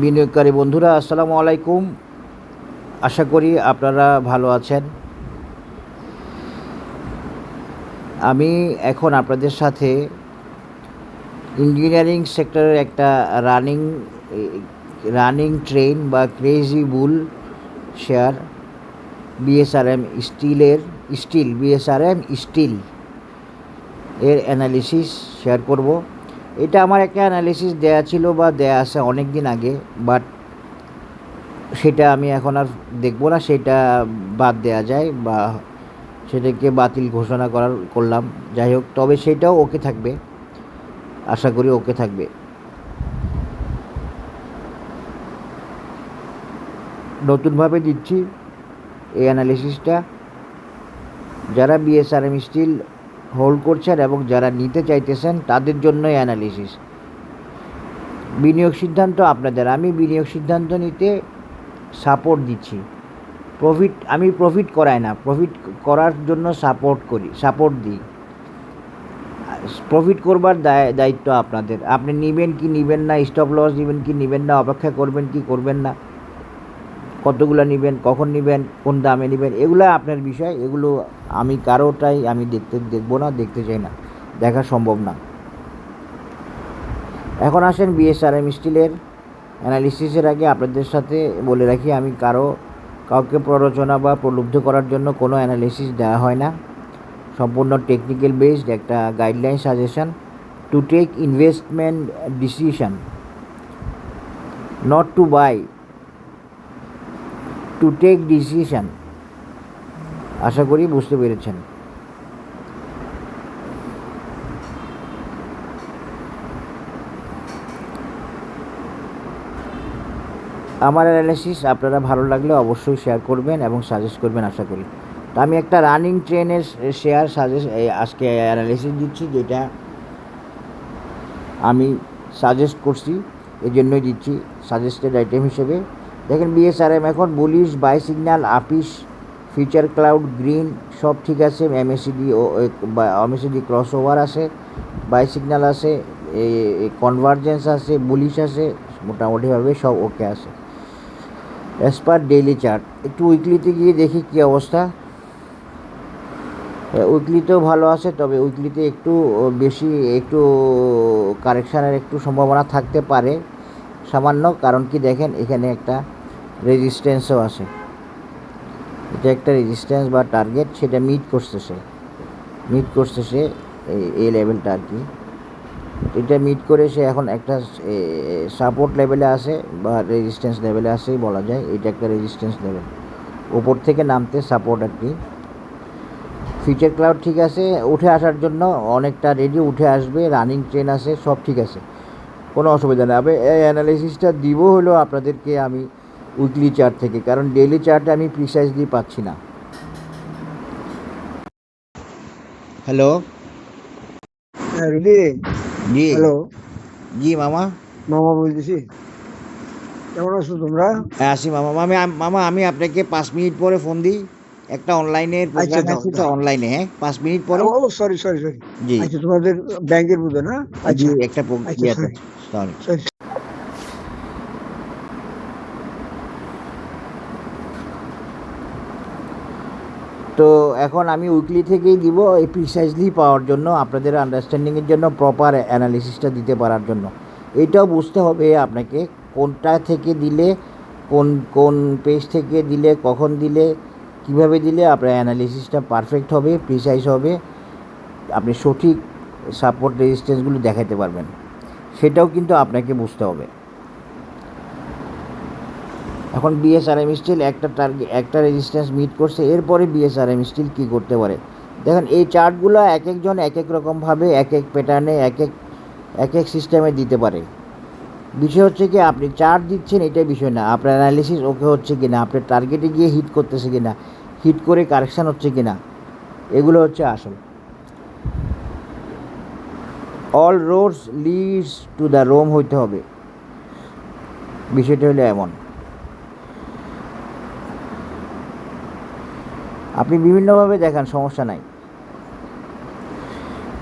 বিনিয়োগকারী বন্ধুরা আসসালামু আলাইকুম। আশা করি আপনারা ভালো আছেন। আমি এখন আপনাদের সাথে ইঞ্জিনিয়ারিং সেক্টরের একটা রানিং ট্রেন বা ক্রেজি বুল শেয়ার বিএসআরএম স্টিল এর অ্যানালিসিস শেয়ার করব। এটা আমার একটা অ্যানালিসিস দেয়া ছিল বা দেয়া আছে অনেক দিন আগে, বাট সেটা আমি এখন আর দেখব না, সেটা বাদ দেওয়া যায় বা সেটাকে বাতিল ঘোষণা করলাম। যাই হোক, তবে সেটাও ওকে থাকবে, আশা করি ওকে থাকবে। নতুনভাবে দিচ্ছি এই অ্যানালিসিসটা। যারা বিএসআরএম স্টিল হোল্ড করছেন এবং যারা নিতে চাইতেছেন তাদের জন্য এই অ্যানালিসিস। বিনিয়োগ সিদ্ধান্ত আপনাদের। আমি বিনিয়োগ সিদ্ধান্ত নিতে সাপোর্ট দিচ্ছি। আমি প্রফিট করাই না, প্রফিট করার জন্য সাপোর্ট দিই। প্রফিট করবার দায়িত্ব আপনাদের। আপনি নেবেন কি নেবেন না, স্টপ লস নেবেন কি নেবেন না, অপেক্ষা করবেন কি করবেন না, কতগুলো নেবেন, কখন নেবেন, কোন দামে নেবেন, এগুলো আপনার বিষয়। এগুলো আমি কারোটাই আমি দেখবো না, দেখতে চাই না, দেখা সম্ভব না। এখন আসেন বিএসআরএম স্টিলের অ্যানালিসিসের আগে আপনাদের সাথে বলে রাখি, আমি কাউকে প্ররোচনা বা প্রলুব্ধ করার জন্য কোনো অ্যানালিসিস দেওয়া হয় না। সম্পূর্ণ টেকনিক্যাল বেসড একটা guideline suggestion to take investment decision, not to buy, to take decision. আশা করি বুঝতে পেরেছেন। আমার অ্যানালিসিস আপনারা ভালো লাগলে অবশ্যই শেয়ার করবেন এবং সাজেস্ট করবেন, আশা করি। তো আমি একটা রানিং ট্রেনের শেয়ার আজকে অ্যানালিসিস দিচ্ছি, যেটা আমি সাজেস্ট করছি, এই জন্যই দিচ্ছি সাজেস্টেড আইটেম হিসেবে। দেখেন বিএসআরএম এখন bullish, by signal, office, future cloud, green, সব ঠিক আছে। এমএসিডি ক্রস ওভার আছে, বাই সিগন্যাল আছে, কনভার্জেন্স আছে, বুলিশ আছে, মোটামুটিভাবে সব ওকে আছে অ্যাজ পার ডেইলি চার্ট। একটু উইকলিতে গিয়ে দেখি কী অবস্থা। উইকলিতেও ভালো আছে, তবে উইকলিতে একটু কারেকশানের একটু সম্ভাবনা থাকতে পারে সামান্য। কারণ কি দেখেন, এখানে একটা রেজিস্ট্যান্সও আছে, এটা একটা রেজিস্ট্যান্স বা টার্গেট, সেটা মিট করছে এই লেভেলটা আর কি। এটা মিট করে সে এখন একটা সাপোর্ট লেভেলে আছে বা রেজিস্ট্যান্স লেভেলে আসেই বলা যায়। এটা একটা রেজিস্ট্যান্স লেভেল, ওপর থেকে নামতে সাপোর্ট আর কি। ফিউচার ক্লাউড ঠিক আছে, উঠে আসার জন্য অনেকটা রেডি, উঠে আসবে, রানিং ট্রেন আছে, সব ঠিক আছে, কোনো অসুবিধা নেই। আমি এই অ্যানালিসিসটা দিব হলো আপনাদেরকে আমি উইকলি চার্ট থেকে, কারণ ডেইলি চার্টে আমি প্রিসাইজলি পাচ্ছি না। হ্যালো রুদি, জি, হ্যালো, জি মামা। মামা বলতেছি। কেমন আছো তোমরা? হ্যাঁ আসি মামা। মামা আমি আপনাকে 5 মিনিট পরে ফোন দিই, একটা অনলাইনের আচ্ছা, প্রোগ্রাম দাও আছে, তো দাও। অনলাইনে, হ্যাঁ 5 মিনিট পরে। ও সরি সরি সরি। জি আচ্ছা, তোমাদের ব্যাংকের বুঝো না? জি, আচ্ছা একটা আচ্ছা, ইয়েতে, সরি সরি। সরি। তো এখন আমি উইকলি থেকেই দিব, এই প্রিসাইজলি পাওয়ার জন্য, আপনাদের আন্ডারস্ট্যান্ডিংয়ের জন্য, প্রপার অ্যানালিসিসটা দিতে পারার জন্য। এটাও বুঝতে হবে আপনাকে কোনটা থেকে দিলে, কোন কোন পেজ থেকে দিলে, কখন দিলে, কিভাবে দিলে আপনার অ্যানালিসিসটা পারফেক্ট হবে, প্রিসাইজ হবে, আপনি সঠিক সাপোর্ট রেজিস্ট্যান্সগুলো দেখাতে পারবেন, সেটাও কিন্তু আপনাকে বুঝতে হবে। এখন বিএসআরএম স্টিল একটা রেজিস্ট্যান্স মিট করছে, এরপরে বিএসআরএম স্টিল কী করতে পারে দেখেন। এই চার্টগুলো এক একজন এক এক রকমভাবে, এক এক প্যাটার্নে, এক এক সিস্টেমে দিতে পারে। বিষয় হচ্ছে কি, আপনি চার্ট দিচ্ছেন এটাই বিষয় না, আপনার অ্যানালিসিস ওকে হচ্ছে কি না, আপনার টার্গেটে গিয়ে হিট করতেছে কি না, হিট করে কারেকশান হচ্ছে কি না, এগুলো হচ্ছে আসল। All roads leads to the Rome হইতে হবে, বিষয়টা হলো এমন। আপনি বিভিন্নভাবে দেখান, সমস্যা নাই।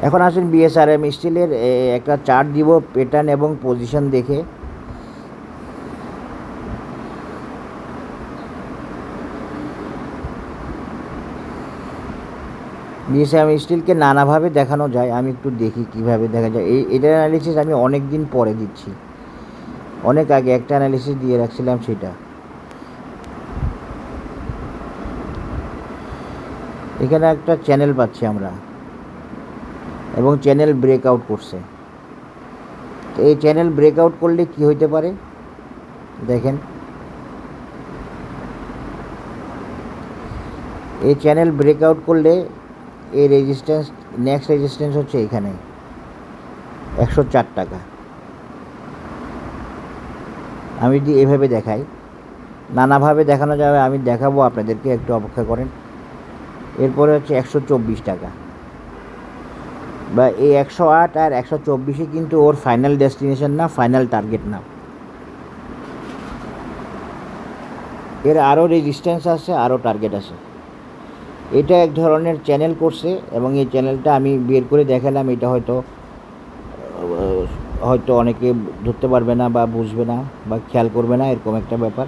এখন আসেন বিএসআরএম স্টিলের একটা চার্ট দিব, প্যাটার্ন এবং পজিশন দেখে। বিএসআরএম স্টিলকে নানাভাবে দেখানো যায়, আমি একটু দেখি কিভাবে দেখা যায়। এটার অ্যানালিসিস আমি অনেক দিন পরে দিচ্ছি, অনেক আগে একটা অ্যানালিসিস দিয়ে রাখছিলাম সেটা। এখানে একটা চ্যানেল পাচ্ছি আমরা এবং চ্যানেল ব্রেকআউট করছে। তো এই চ্যানেল ব্রেকআউট করলে কি হইতে পারে দেখেন, এই চ্যানেল ব্রেকআউট করলে এই রেজিস্ট্যান্স, নেক্সট রেজিস্ট্যান্স হচ্ছে এখানে 104 টাকা। আমি যদি এভাবে দেখাই, নানাভাবে দেখানো যাবে, আমি দেখাবো আপনাদেরকে, একটু অপেক্ষা করেন। এরপরে হচ্ছে 124 টাকা, বা এই 108 আর 124 কিন্তু ওর ফাইনাল ডেস্টিনেশন না, ফাইনাল টার্গেট না। এর আরও রেজিস্ট্যান্স আছে, আরও টার্গেট আছে। এটা এক ধরনের চ্যানেল করছে এবং এই চ্যানেলটা আমি বের করে দেখালাম। এটা হয়তো অনেকে ধরতে পারবে না বা বুঝবে না বা খেয়াল করবে না, এরকম একটা ব্যাপার।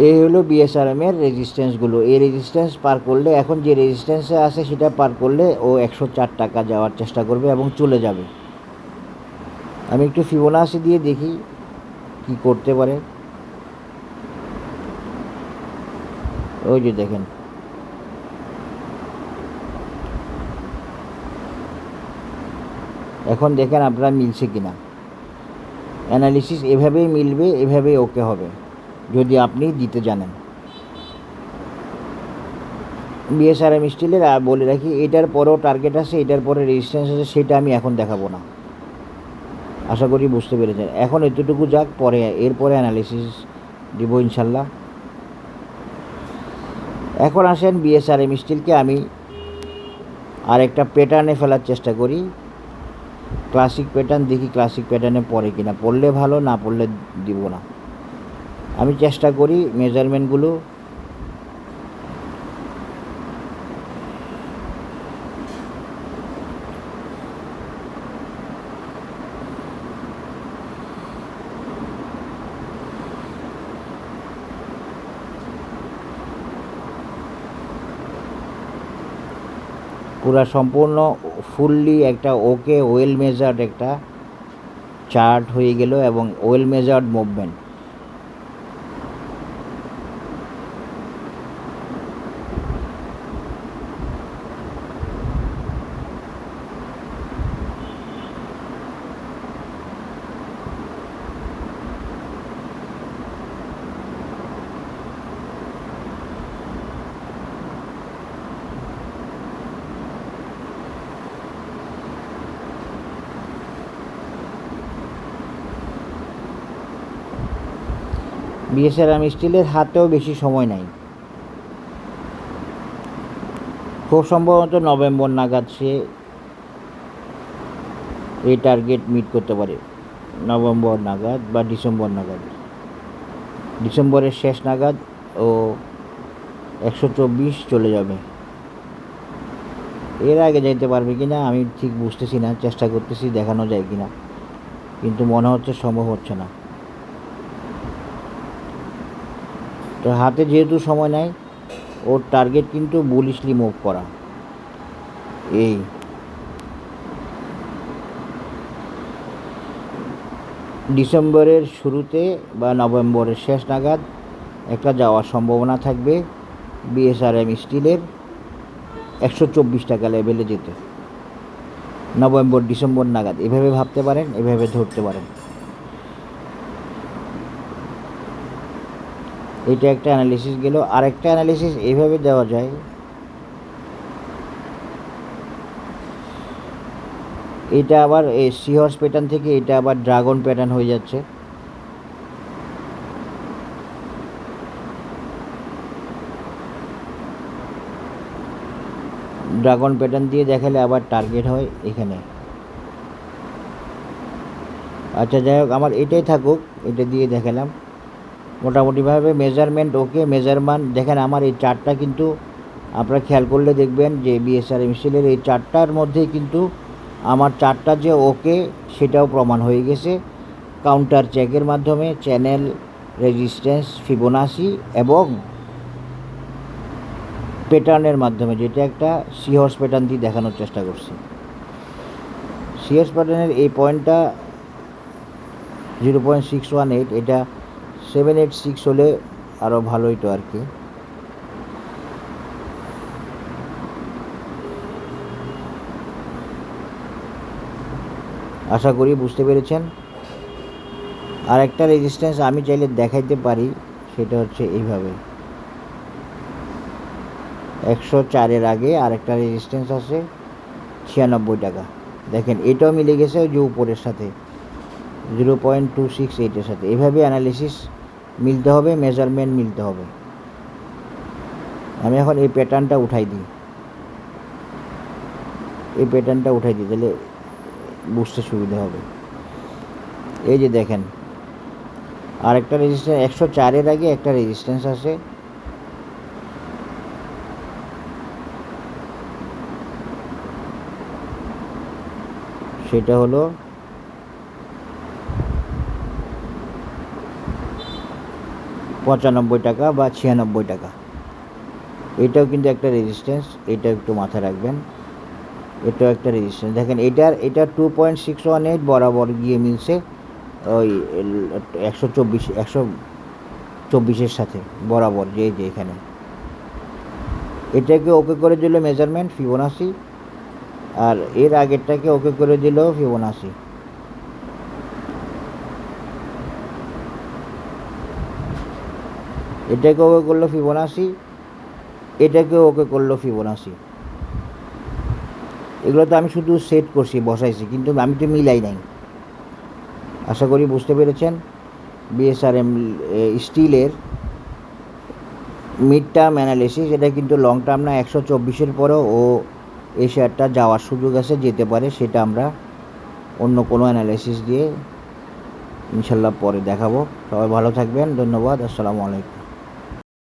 এই হলো বিএসআরএমের রেজিস্ট্যান্সগুলো। এই রেজিস্ট্যান্স পার করলে, এখন যে রেজিস্ট্যান্সে আছে সেটা পার করলে ও 104 টাকা যাওয়ার চেষ্টা করবে এবং চলে যাবে। আমি একটু ফিবোনাচি দিয়ে দেখি কি করতে পারে। ওই যে দেখেন, এখন দেখেন আপনারা মিলছে কিনা। অ্যানালিসিস এভাবেই মিলবে, এভাবেই ওকে হবে যদি আপনি দিতে জানেন। বিএসআরএম স্টিলের বলে রাখি, এটার পরেও টার্গেট আছে, এটার পরে রেজিস্ট্যান্স আছে, সেটা আমি এখন দেখাবো না। আশা করি বুঝতে পেরেছেন। এখন এতটুকু যাক, পরে এরপরে অ্যানালিসিস দিব ইনশাল্লাহ। এখন আসেন বিএসআরএম স্টিলকে আমি আরেকটা প্যাটার্নে ফেলার চেষ্টা করি। ক্লাসিক প্যাটার্ন দেখি, ক্লাসিক প্যাটার্নে পড়ে কিনা। পড়লে ভালো, না পড়লে দিব না। আমি চেষ্টা করি মেজারমেন্টগুলো পুরা সম্পূর্ণ ফুললি একটা ওকে ওয়েল মেজার্ড একটা চার্ট হয়ে গেল এবং ওয়েল মেজার্ড মুভমেন্ট। বিএসআরএম স্টিলের হাতেও বেশি সময় নাই, খুব সম্ভবত নভেম্বর নাগাদ সে এই টার্গেট মিট করতে পারে। নভেম্বর নাগাদ বা ডিসেম্বর নাগাদ, ডিসেম্বরের শেষ নাগাদ ও 124 চলে যাবে। এর আগে যাইতে পারবে কিনা আমি ঠিক বুঝতেছি না, চেষ্টা করতেছি দেখানো যায় কিনা, কিন্তু মনে হচ্ছে সম্ভব হচ্ছে না। তো হাতে যেহেতু সময় নাই, ওর টার্গেট কিন্তু বুলিশলি মুভ করা। এই ডিসেম্বরের শুরুতে বা নভেম্বরের শেষ নাগাদ একটা যাওয়ার সম্ভাবনা থাকবে বিএসআরএম স্টিলের 124 টাকা লেভেলে যেতে। নভেম্বর ডিসেম্বর নাগাদ এভাবে ভাবতে পারেন, এভাবে ধরতে পারেন। এটা একটা অ্যানালিসিস গেল। আরেকটা অ্যানালিসিস এইভাবে দেওয়া যায়, এটা আবার এই সিহর্স প্যাটার্ন থেকে এটা আবার ড্রাগন প্যাটার্ন হয়ে যাচ্ছে। ড্রাগন প্যাটার্ন দিয়ে দেখালে আবার টার্গেট হয় এখানে। আচ্ছা যাই হোক, আমার এটাই থাকুক, এটা দিয়ে দেখালাম মোটামুটিভাবে। মেজারমেন্ট ওকে, মেজারমেন্ট দেখেন। আমার এই চার্টটা কিন্তু আপনারা খেয়াল করলে দেখবেন যে বিএসআরএম স্টিলের এই চার্টটার মধ্যে কিন্তু আমার চার্টটা যে ওকে সেটাও প্রমাণ হয়ে গেছে কাউন্টার চেকের মাধ্যমে। চ্যানেল, রেজিস্ট্যান্স, ফিবোনাচি এবং প্যাটার্নের মাধ্যমে, যেটা একটা সিহর্স প্যাটার্ন দিয়ে দেখানোর চেষ্টা করছি। সিহর্স প্যাটার্নের এই পয়েন্টটা 0.618, এটা 786 হলে আরও ভালো হইতো আর কি। আশা করি বুঝতে পেরেছেন। আর একটা রেজিস্ট্যান্স আমি চাইলে দেখাইতে পারি, সেটা হচ্ছে এইভাবে 104-এর আগে আরেকটা রেজিস্ট্যান্স আছে 96 টাকা। দেখেন এটাও মিলে গেছে ওই যে উপরের সাথে 0.268-এর সাথে। এভাবে অ্যানালিসিস মিলতে হবে, মেজারমেন্ট মিলতে হবে। আমি এখন এই প্যাটার্নটা উঠাই দিই, তাহলে বুঝতে সুবিধা হবে। এই যে দেখেন আরেকটা রেজিস্ট্যান্স 104-এর আগে একটা রেজিস্ট্যান্স আছে, সেটা হলো 95 টাকা বা 96 টাকা। এটাও কিন্তু একটা রেজিস্ট্যান্স, এটা একটু মাথায় রাখবেন। এটাও একটা রেজিস্ট্যান্স। দেখেন এটা 2.618 বরাবর গিয়ে মিলছে ওই 124-এর সাথে বরাবর, যে এখানে। এটাকে ওকে করে দিল মেজারমেন্ট ফিবোনাসি, আর এর আগেরটাকে ওকে করে দিল ফিবোনাসি। এটাকে ওকে করলো ফিবোনাসি, এটাকে ওকে করলো ফিবোনাসি। এগুলো তো আমি শুধু সেট করছি, বসাইছি, কিন্তু আমি তো মিলাই নাই। আশা করি বুঝতে পেরেছেন। বিএসআরএম স্টিলের মিড টার্ম অ্যানালিসিস, এটা কিন্তু লং টার্ম না। 124-এর পরেও ও এই শেয়ারটা যাওয়ার সুযোগ আছে, যেতে পারে। সেটা আমরা অন্য কোনো অ্যানালিসিস দিয়ে ইনশাল্লাহ পরে দেখাবো। সবাই ভালো থাকবেন, ধন্যবাদ, আসসালামু আলাইকুম।